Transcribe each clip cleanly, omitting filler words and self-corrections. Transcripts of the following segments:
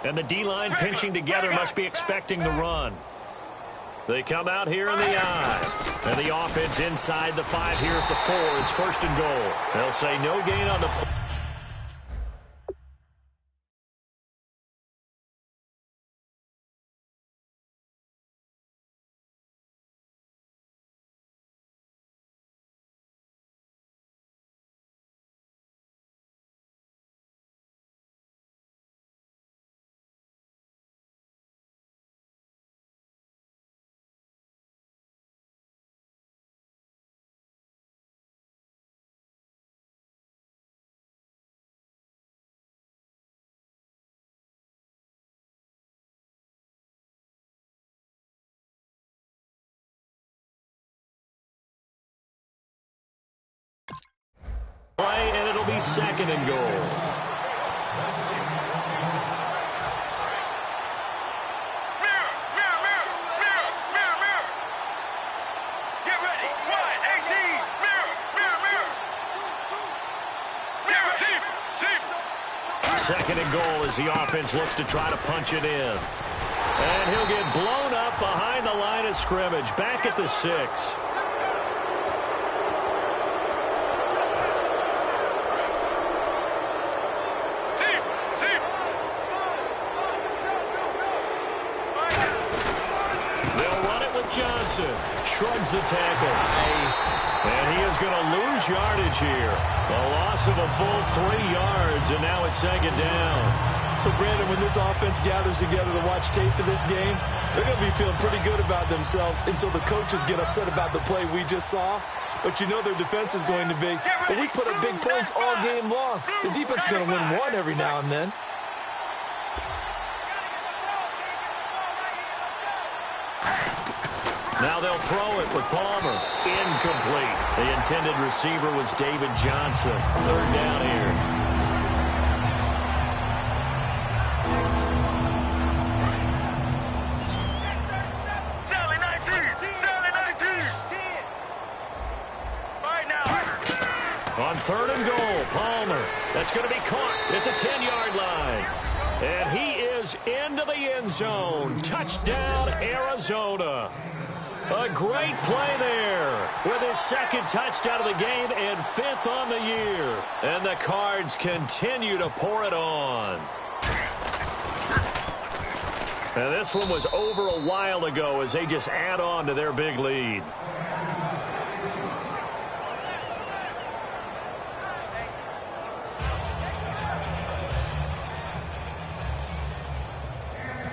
And the D-line pinching together must be expecting the run. They come out here in the I. And the offense inside the 5 here at the 4. It's 1st and goal. They'll say no gain on the play. And it'll be 2nd and goal. Get ready. 1-18. Mirror. 2nd and goal as the offense looks to try to punch it in. And he'll get blown up behind the line of scrimmage. Back at the 6. Shrugs the tackle. Nice. And he is going to lose yardage here. A loss of a full 3 yards, and now it's 2nd down. So, Brandon, when this offense gathers together to watch tape for this game, they're going to be feeling pretty good about themselves until the coaches get upset about the play we just saw. But you know their defense is going to be. But we put up big points all game long. The defense is going to win one every now and then. Now they'll throw it with Palmer. Incomplete. The intended receiver was David Johnson. 3rd down here. Sally 19. Right now. On 3rd and goal, Palmer. That's going to be caught at the 10-yard line. And he is into the end zone. Touchdown, Arizona. A great play there with his 2nd touchdown of the game and 5th on the year. And the Cards continue to pour it on. And this one was over a while ago as they just add on to their big lead.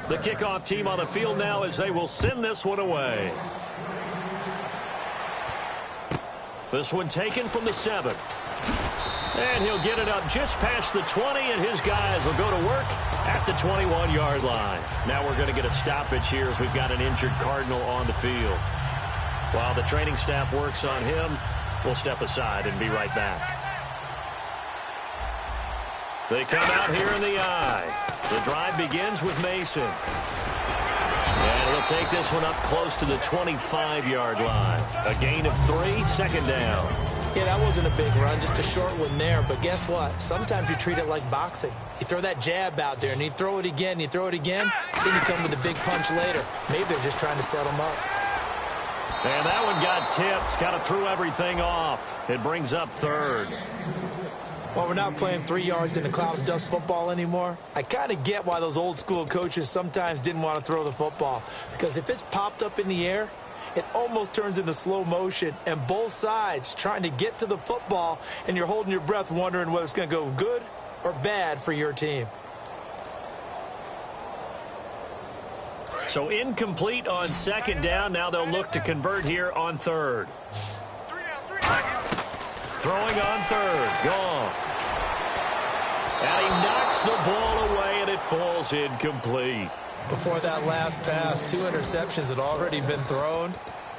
The kickoff team on the field now as they will send this one away. This one taken from the 7. And he'll get it up just past the 20, and his guys will go to work at the 21-yard line. Now we're going to get a stoppage here as we've got an injured Cardinal on the field. While the training staff works on him, we'll step aside and be right back. They come out here in the I. The drive begins with Mason. And he'll take this one up close to the 25-yard line. A gain of 3, 2nd down. Yeah, that wasn't a big run, just a short one there. But guess what? Sometimes you treat it like boxing. You throw that jab out there, and you throw it again, then you come with a big punch later. Maybe they're just trying to set him up. And that one got tipped. Kind of threw everything off. It brings up 3rd. Well, we're not playing 3 yards in a cloud of dust football anymore. I kind of get why those old-school coaches sometimes didn't want to throw the football. Because if it's popped up in the air, it almost turns into slow motion. And both sides trying to get to the football, and you're holding your breath wondering whether it's going to go good or bad for your team. So incomplete on 2nd down. Now they'll look to convert here on 3rd. Throwing on 3rd. Goff. And he knocks the ball away, and it falls incomplete. Before that last pass, 2 interceptions had already been thrown.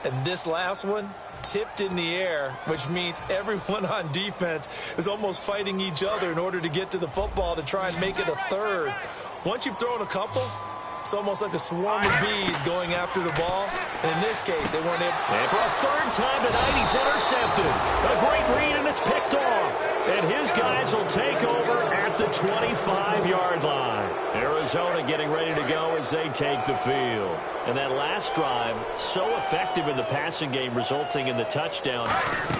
And this last one tipped in the air, which means everyone on defense is almost fighting each other in order to get to the football to try and make it a 3rd. Once you've thrown a couple, it's almost like a swarm of bees going after the ball. And in this case, they weren't able. And for a 3rd time tonight, he's intercepted. A great read, and it's picked off. And his guys will take over at the 25-yard line. Arizona Arizona getting ready to go as they take the field. And that last drive, so effective in the passing game, resulting in the touchdown.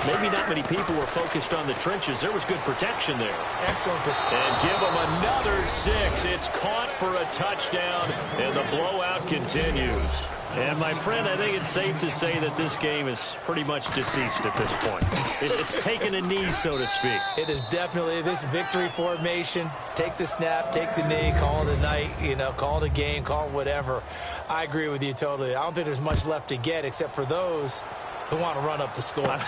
Maybe not many people were focused on the trenches. There was good protection there. Excellent. And give them another 6. It's caught for a touchdown, and the blowout continues. And, my friend, I think it's safe to say that this game is pretty much deceased at this point. It's taken a knee, so to speak. It is definitely this victory formation. Take the snap, take the knee, call it a night, call it a game, call it whatever. I agree with you totally. I don't think there's much left to get except for those who want to run up the score.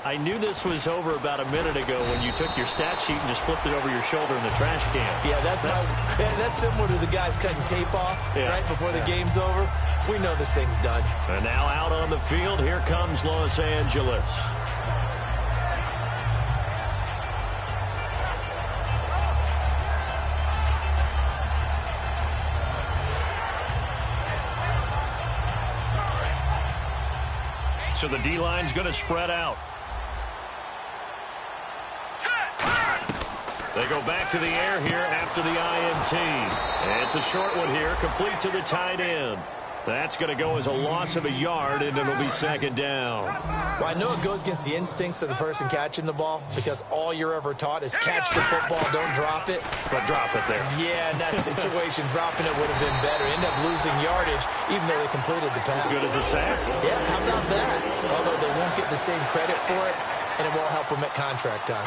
I knew this was over about a minute ago when you took your stat sheet and just flipped it over your shoulder in the trash can. Yeah, that's similar to the guys cutting tape off right before the game's over. We know this thing's done. And now out on the field, here comes Los Angeles. So the D-line's going to spread out. They go back to the air here after the INT. And it's a short one here, complete to the tight end. That's going to go as a loss of a yard, and it'll be second down. Well, I know it goes against the instincts of the person catching the ball because all you're ever taught is catch the football, don't drop it. But drop it there. Yeah, in that situation, dropping it would have been better. End up losing yardage, even though they completed the pass. As good as a sack. Yeah, how about that? Although they won't get the same credit for it, and it won't help them at contract time.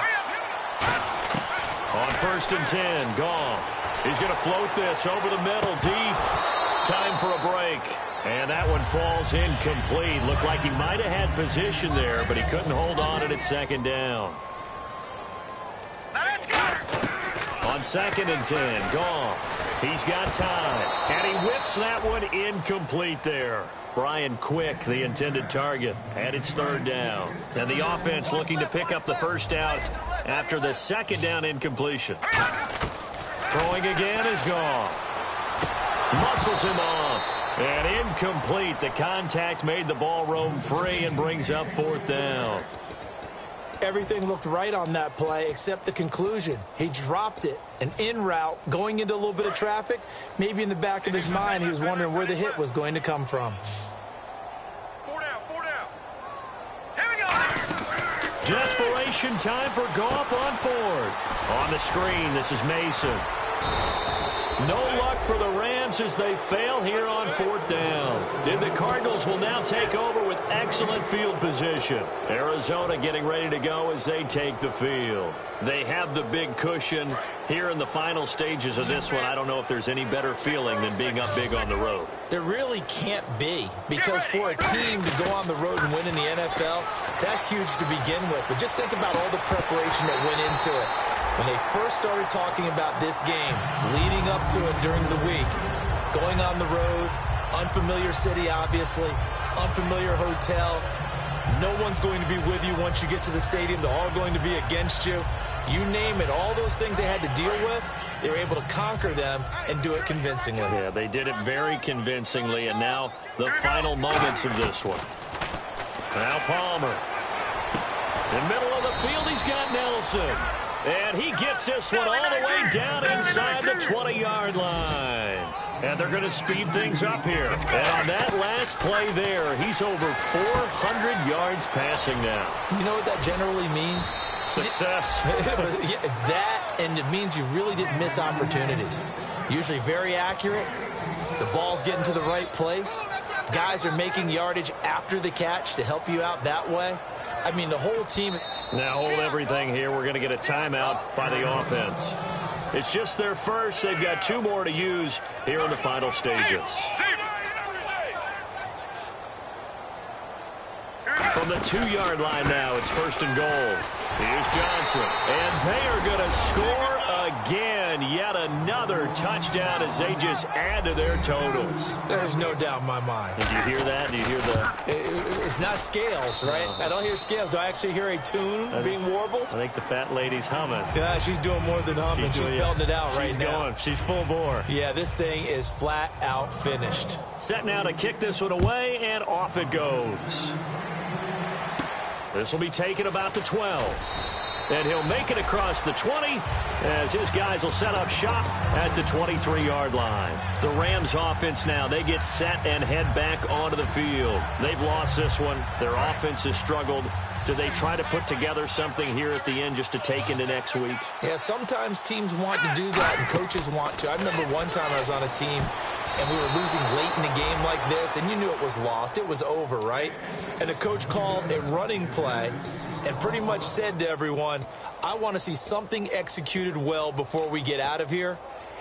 On 1st and 10, Goff. He's going to float this over the middle, deep. Time for a break. And that one falls incomplete. Looked like he might have had position there, but he couldn't hold on at second down. On 2nd and 10, Goff. He's got time. And he whips that one incomplete there. Brian Quick, the intended target, and it's 3rd down. And the offense looking to pick up the first down after the 2nd down incompletion. Throwing again is Goff. Muscles him off. And incomplete. The contact made the ball roam free and brings up 4th down. Everything looked right on that play except the conclusion. He dropped it, an in route, going into a little bit of traffic. Maybe in the back of his mind, he was wondering where the hit was going to come from. 4 down. Here we go. Desperation time for Goff on 4th. On the screen, this is Mason. No luck for the Rams as they fail here on 4th down. And the Cardinals will now take over with excellent field position. Arizona getting ready to go as they take the field. They have the big cushion. Here in the final stages of this one, I don't know if there's any better feeling than being up big on the road. There really can't be, because for a team to go on the road and win in the NFL, that's huge to begin with. But just think about all the preparation that went into it. When they first started talking about this game, leading up to it during the week, going on the road, unfamiliar city, obviously, unfamiliar hotel. No one's going to be with you once you get to the stadium. They're all going to be against you. You name it, all those things they had to deal with, they were able to conquer them and do it convincingly. Yeah, they did it very convincingly, and now the final moments of this one. Now Palmer. In the middle of the field, he's got Nelson. And he gets this one all the way down inside the 20-yard line. And they're going to speed things up here. And on that last play there, he's over 400 yards passing now. You know what that generally means? Success. That, and it means you really didn't miss opportunities. Usually very accurate. The ball's getting to the right place. Guys are making yardage after the catch to help you out that way. I mean, the whole team. Now hold everything here. We're going to get a timeout by the offense. It's just their first. They've got 2 more to use here in the final stages. From the 2-yard line now, it's 1st and goal. Here's Johnson. And they are going to score again. Yet another touchdown as they just add to their totals. There's no doubt in my mind. Did you hear that? Do you hear the... It's not scales, right? I don't hear scales. Do I actually hear a tune being warbled? I think the fat lady's humming. Yeah, she's doing more than humming. She's belting it out right now. Going. She's full bore. Yeah, this thing is flat out finished. Set now to kick this one away, and off it goes. This will be taken about the 12. and he'll make it across the 20 as his guys will set up shop at the 23-yard line. The Rams offense now, they get set and head back onto the field. They've lost this one. Their offense has struggled. Do they try to put together something here at the end just to take into next week? Yeah, sometimes teams want to do that and coaches want to. I remember one time I was on a team and we were losing late in the game like this, and you knew it was lost. It was over, right? And the coach called a running play and pretty much said to everyone, I want to see something executed well before we get out of here.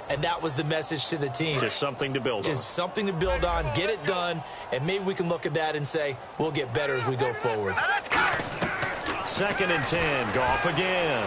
And that was the message to the team. Just something to build on. Just something to build on, get it done, and maybe we can look at that and say, we'll get better as we go forward. 2nd and 10, Goff again.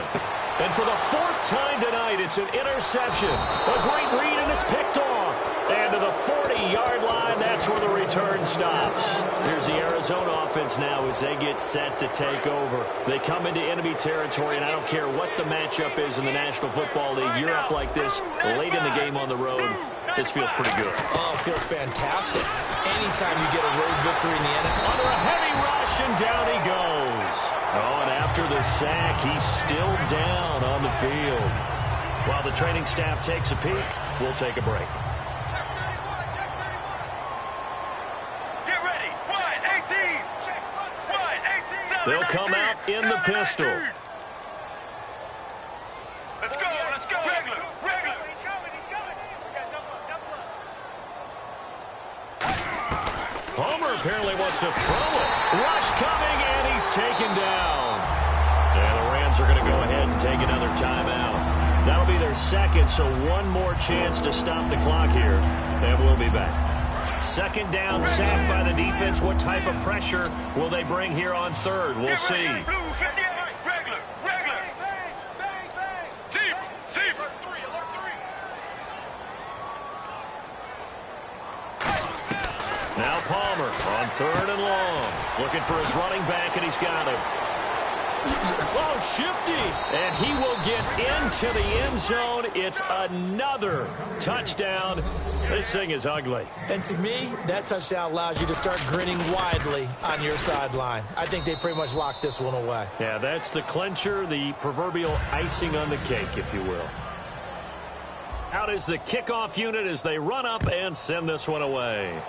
And for the 4th time tonight, it's an interception. A great read, and it's picked off. And to the 40-yard line, that's where the return stops. Here's the Arizona offense now as they get set to take over. They come into enemy territory, and I don't care what the matchup is in the National Football League. You're up like this late in the game on the road. This feels pretty good. Oh, it feels fantastic. Anytime you get a road victory in the NFL. Under a heavy rush, and down he goes. Oh, and after the sack, he's still down on the field. While the training staff takes a peek, we'll take a break. Get ready. Wide 18. Wide 18. They'll come out in the pistol. Let's go. Let's go. Regular. Regular. Homer apparently wants to throw it. Rush coming, and he's taken down. And the Rams are going to go ahead and take another timeout. That'll be their second, so one more chance to stop the clock here, and we'll be back. 2nd down, sack by the defense. What type of pressure will they bring here on 3rd? We'll see. Blue 58. Regular. Regular. Zebra. Zebra. Alert 3. Now Palmer on 3rd and long. Looking for his running back, and he's got him. Oh, shifty. And he will get into the end zone. It's another touchdown. This thing is ugly. And to me, that touchdown allows you to start grinning widely on your sideline. I think they pretty much locked this one away. Yeah, that's the clincher, the proverbial icing on the cake, if you will. Out is the kickoff unit as they run up and send this one away.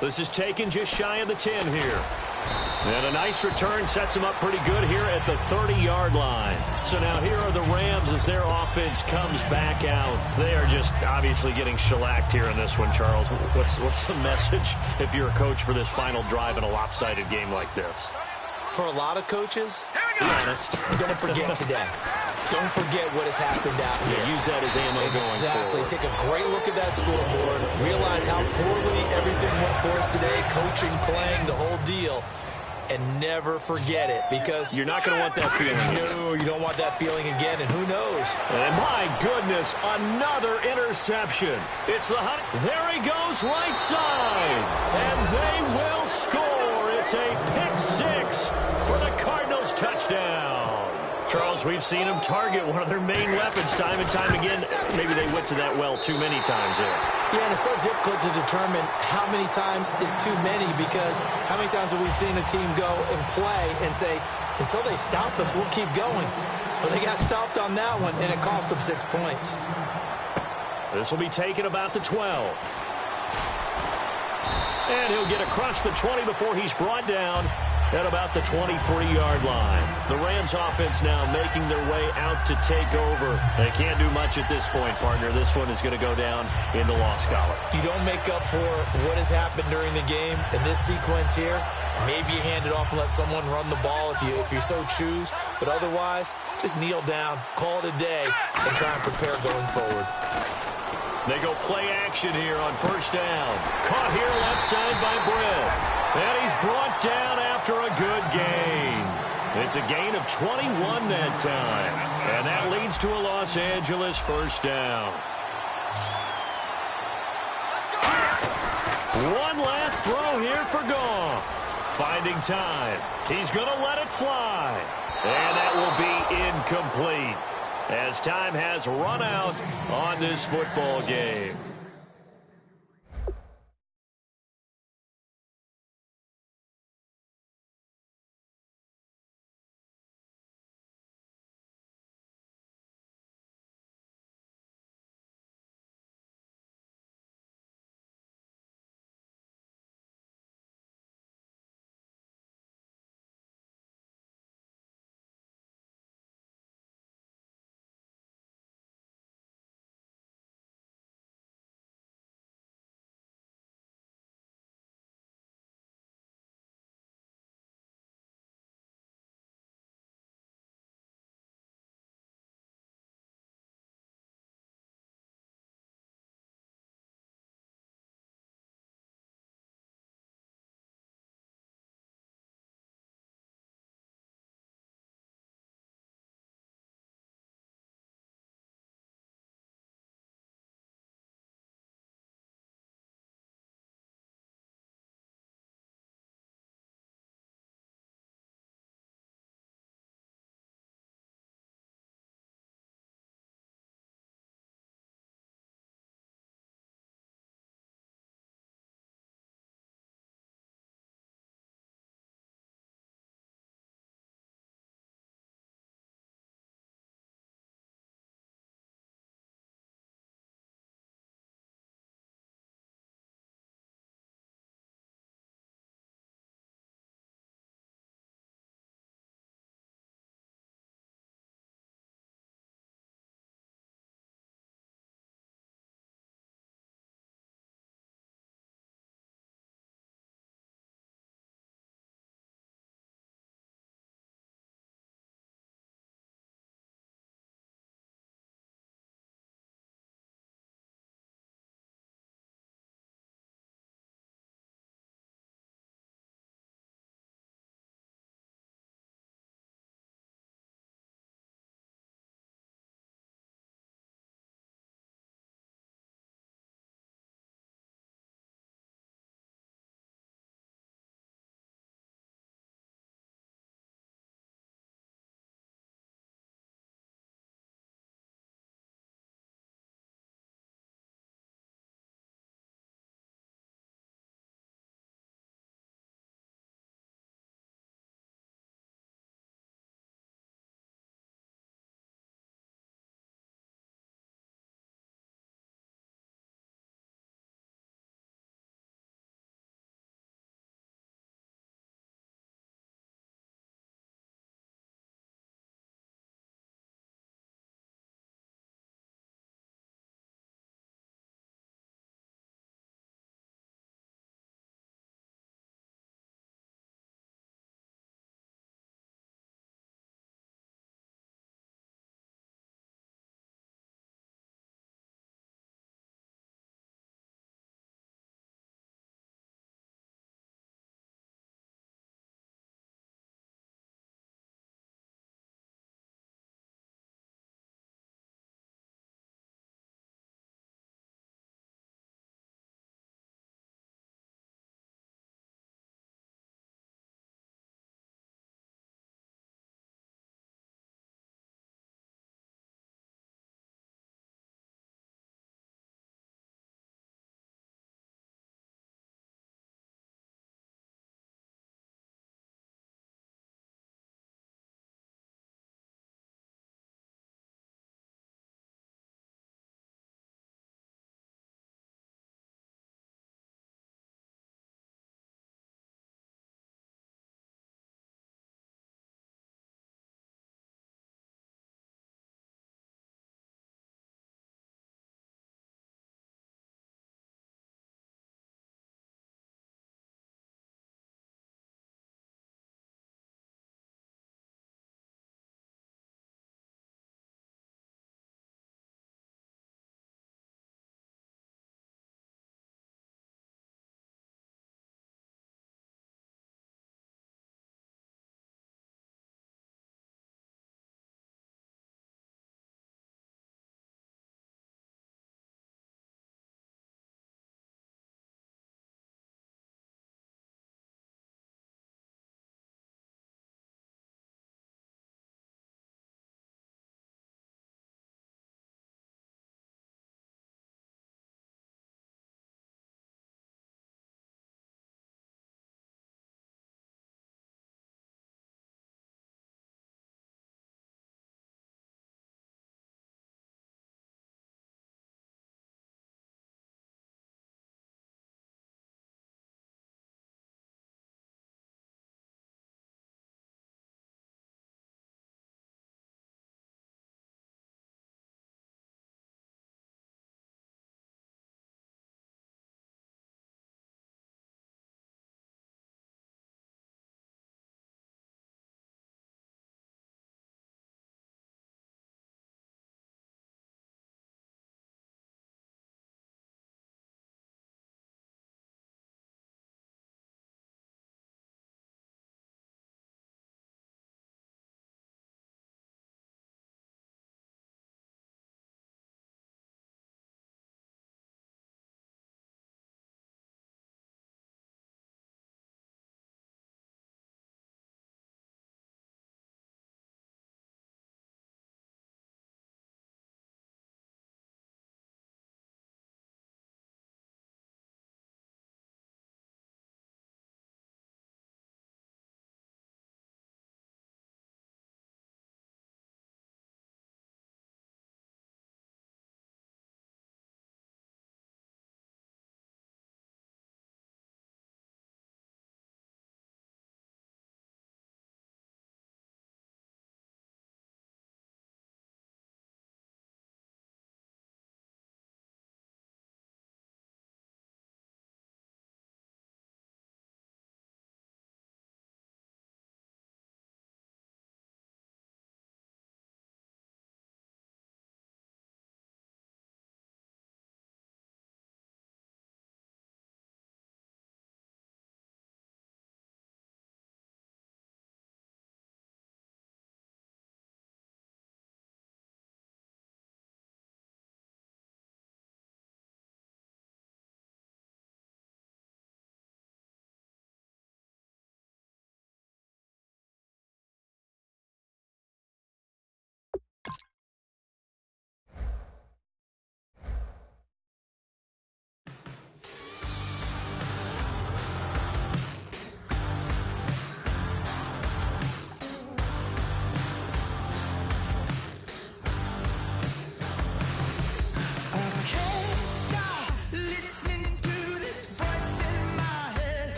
This is taken just shy of the 10 here. And a nice return sets them up pretty good here at the 30-yard line. So now here are the Rams as their offense comes back out. They are just obviously getting shellacked here in this one, Charles. What's the message if you're a coach for this final drive in a lopsided game like this? For a lot of coaches, be honest, don't forget today. Don't forget what has happened out here. Yeah, use that as ammo going forward. Exactly. Take a great look at that scoreboard. Realize how poorly everything went for us today. Coaching, playing, the whole deal. And never forget it, because you're not going to want that feeling. No, you don't want that feeling again, and who knows? And my goodness, another interception. It's the hunt. There he goes, right side. And they will score. It's a pick 6 for the Cardinals touchdown. Charles, we've seen them target one of their main weapons time and time again. Maybe they went to that well too many times there. Yeah, and it's so difficult to determine how many times is too many, because how many times have we seen a team go and play and say, until they stop us, we'll keep going. Well, they got stopped on that one, and it cost them 6 points. This will be taken about the 12. And he'll get across the 20 before he's brought down at about the 23-yard line. The Rams offense now making their way out to take over. They can't do much at this point, partner. This one is going to go down in the loss column. You don't make up for what has happened during the game in this sequence here. Maybe you hand it off and let someone run the ball if you so choose. But otherwise, just kneel down, call it a day, and try and prepare going forward. They go play action here on 1st down. Caught here left side by Britt. And he's brought down after a good gain. It's a gain of 21 that time. And that leads to a Los Angeles 1st down. One last throw here for Goff. Finding time. He's going to let it fly. And that will be incomplete, as time has run out on this football game.